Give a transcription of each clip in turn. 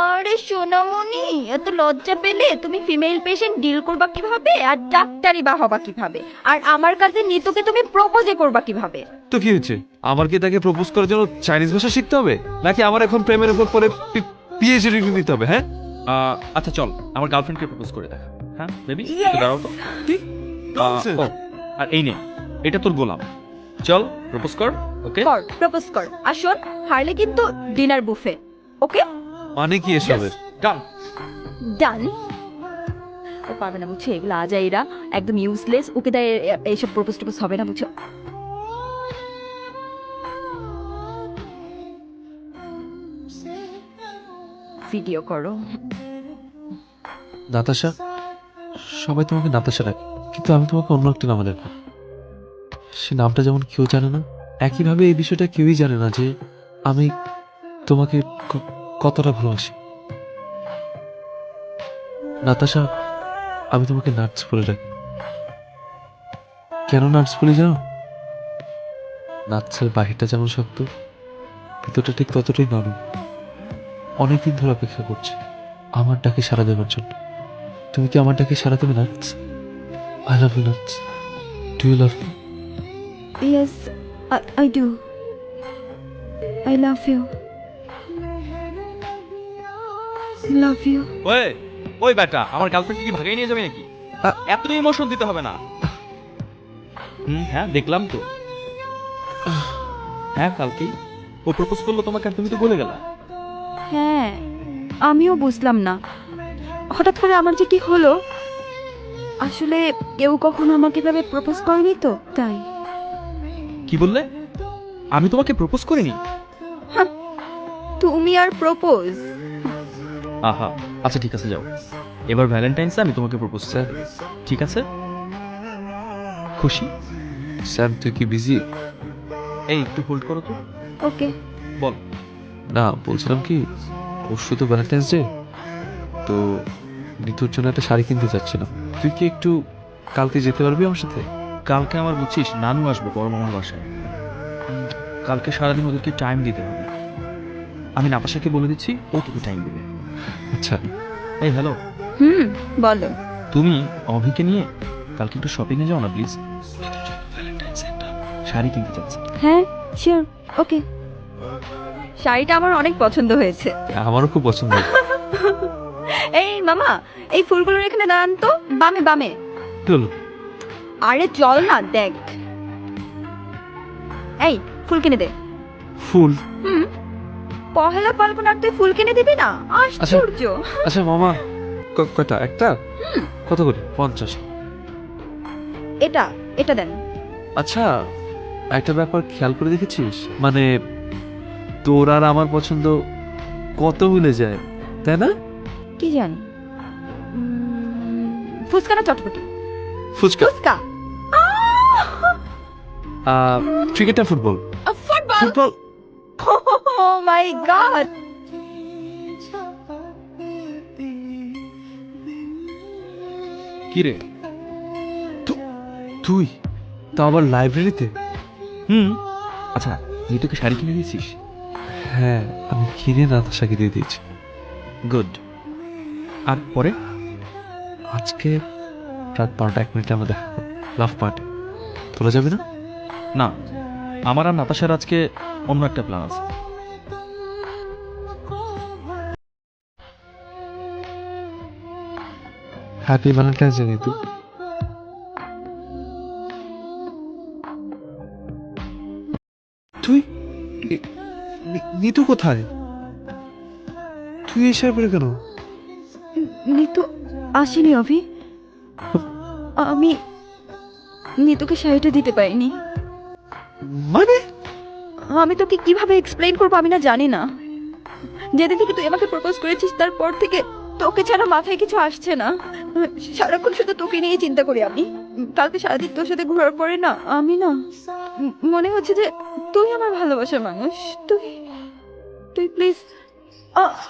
আরে সোনামণি, এত লজ্জা পেলে তুমি ফিমেল পেশেন্ট ডিল করবা কিভাবে, আর ডাক্তারি বা হবা কিভাবে, আর আমার কাছে নিতুকে তুমি প্রপোজে করবা কিভাবে? তো কি হচ্ছে, আমার কি তাকে প্রপোজ করার জন্য চাইনিজ ভাষা শিখতে হবে, নাকি আমার এখন প্রেমের উপর পরে পিএইচডি ডিগ্রি নিতে হবে? হ্যাঁ, আচ্ছা চল আমার গার্লফ্রেন্ডকে প্রপোজ করে দেখা। হ্যাঁ বেবি, Yes! দাঁড়াও তো। কি ও, আর এই নে, এটা তোর গোলাম। চল প্রপোজ কর। ওকে, কর, প্রপোজ কর। আর শোন, হারলে কিন্তু ডিনার বুফে। ওকে, মানে কি এসবের? ডান। ডান। ও পারবে না বুঝছো, এগুলো আজাইরা একদম ইউজলেস, ওকে দেয় এইসব প্রপোজ টপোজ হবে না বুঝছো। ভিডিও করো। নাতাশা, সবাই তোমাকে নাতাশা ডাকে, কিন্তু আমি তোমাকে অন্য একটা নামে ডাকবো। সে নামটা যেমন কেউ জানে না, একইভাবে এই বিষয়টা কেউই জানে না যে আমি তোমাকে কতটা ভালোবাসি। নাতাশা, আমি তোমাকে নার্স বলে ডাকি। কেন নার্স বলি জানো? নার্সের বাহিরটা যেমন শক্ত, ভিতরটা ঠিক ততটাই নরম। অনেকদিন ধরে অপেক্ষা করছি আমার ডাকে সাড়া দেওয়ার জন্য। তুমি কি আমার ডাকে সাড়া দেবে nurse? I love you nurse. Do you love me? Yes, I do. I love you. Love you. ওই ওই বেটা, আমার গার্লফ্রেন্ডকে কি ভাগাই নিয়ে যাবে নাকি? এত ইমোশন দিতে হবে না। হ্যাঁ দেখলাম তো। হ্যাঁ কালকেই ও প্রপোজ করলো তোমাকে, আর তুমি তো বলে গেলা। হ্যাঁ, আমিও বুঝলাম না হঠাৎ করে আমার যে কি হলো। আসলে কেউ কখনো আমাকে ভাবে প্রপোজ করেনি তো, তাই। কি বললে? আমি তোমাকে প্রপোজ করিনি? হাহ, তুমি আর প্রপোজ? আহা, আচ্ছা ঠিক আছে, যাও। এবার ভ্যালেন্টাইন্সে আমি তোমাকে প্রপোজ স্যার, ঠিক আছে? খুশি? স্যার তুই কি বিজি? এই একটু হোল্ড করো তো। ওকে। বল। না, বলছিলাম কি, পরশু তো ভ্যালেন্টাইন্স ডে, তো নিতুর জন্য একটা শাড়ি কিনতে চাচ্ছিলাম। তুই কি একটু কালকে যেতে পারবি আমার সাথে? কালকে আমার বুঝছিস নানু আসবে বড় মামার বাসায়। কালকে সারাদিন ওদেরকে টাইম দিতে হবে। আমি নাতাশাকে বলে দিচ্ছি, ও তোকে টাইম দেবে। আচ্ছা। এই হ্যালো, বলো। তুমি অভিকে নিয়ে কালকে একটু শপিং এ যাও না প্লিজ। শাড়ি কিনতে চাচ্ছি। হ্যাঁ, শিওর। ওকে। শাড়িটা আমার অনেক পছন্দ হয়েছে। আমারও খুব পছন্দ। এই মামা, এই ফুলগুলোর এখানে দাঁড়ান তো, বামে বামে। কি হলো? আরে চল না, দেখ। এই ফুল কিনে দে। ফুল? হুম, পহেলা ফাল্গুন আর তুই ফুল কিনে দিবি না? আশ্চর্য। আচ্ছা মামা, কয়টা? একটা? কত করে? 50। এটা এটা দেন। আচ্ছা, একটা ব্যাপার খেয়াল করে দেখেছিস, মানে তোর আর আমার পছন্দ কত মিলে যায়, তাই না? কি জানি, ফুচকা না চটপটি? ফুচকা। ফুচকা। ক্রিকেট না ফুটবল? ফুটবল। ফুটবল। ও মাই গড। কি রে? তুই তা আবার লাইব্রেরিতে? আচ্ছা, তুই তোকে শাড়ি কিনে দিয়েছিস? হ্যাঁ, আমি কিনে নাতাশাকে দিয়ে দিয়েছি। গুড। আর পরে? আজকে রাত 12:01 আমরা দেখা করবো, লাভ পার্টি। তোরা যাবি না? না, আমার আর নাতাশার আজকে অন্য একটা প্ল্যান আছে। Happy Valentine's day Nitu. তুই নিতু কোথায়? তুই এই শাড়ি পরে কেন? নিতু আসেনি অভি। আমি নিতুকে শাড়িটা দিতে পারিনি। মানে আমি তোকে কিভাবে এক্সপ্লেইন করবো আমি না জানি না। যেদিন থেকে তুই আমাকে প্রপোজ করেছিস তারপর থেকে তোকে ছাড়া মাথায় কিছু আসছে না। সারাক্ষণ শুধু তোকে নিয়ে চিন্তা করি আমি। কালকে সারাদিন তোর সাথে ঘোরার পরে না আমি না মনে হচ্ছে যে তুই আমার ভালোবাসার মানুষ। তুই তুই প্লিজ।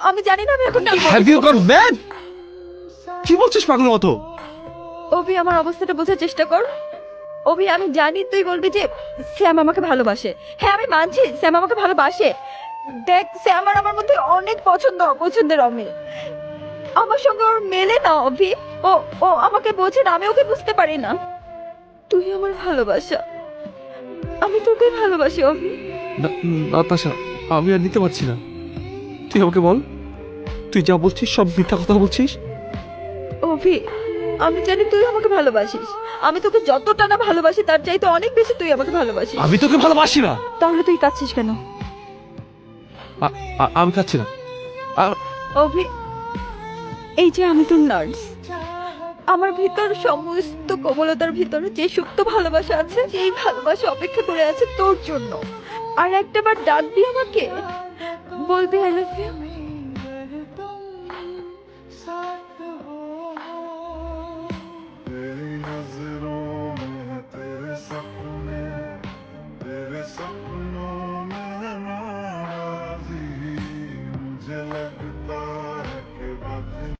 আমি জানি না আমি এখন কি করব। Have you got mad? কি বলছিস পাগলের মতো? অভি, আমার অবস্থাটা বোঝার চেষ্টা কর। অভি, আমি জানি তুই বলবি যে স্যাম আমাকে ভালোবাসে। হ্যাঁ আমি মানছি স্যাম আমাকে ভালোবাসে, দেখ স্যাম আর আমার মধ্যে অনেক পছন্দ অপছন্দের অমিল। আমার সঙ্গে ওর মেলে না অভি। ও ও আমাকে বোঝে না, আমি ওকে বুঝতে পারি না। তুই আমার ভালোবাসা, আমি তোকে ভালোবাসি অভি। নাতাশা, আমি আর নিতে পারছি না। তুই আমাকে বল, তুই যা বলছিস সব মিথ্যা কথা বলছিস। অভি, আমি জানি তুই আমাকে ভালোবাসিস। আমি তোকে যতটা না ভালোবাসি তার চাইতে অনেক বেশি তুই আমাকে ভালোবাসিস। আমি তোকে ভালোবাসি না। তাহলে তুই কাঁদছিস কেন? আমি খাচ্ছি না। অভি, এই যে আমি তোর নার্স, আমার ভিতর সমস্ত কোমলতার ভিতরে যে সুপ্ত ভালোবাসা আছে, সেই ভালোবাসা অপেক্ষা করে আছে তোর জন্য। আর একটাবার ডাক দিয়ে আমাকে বলবি আই লাভ ইউ।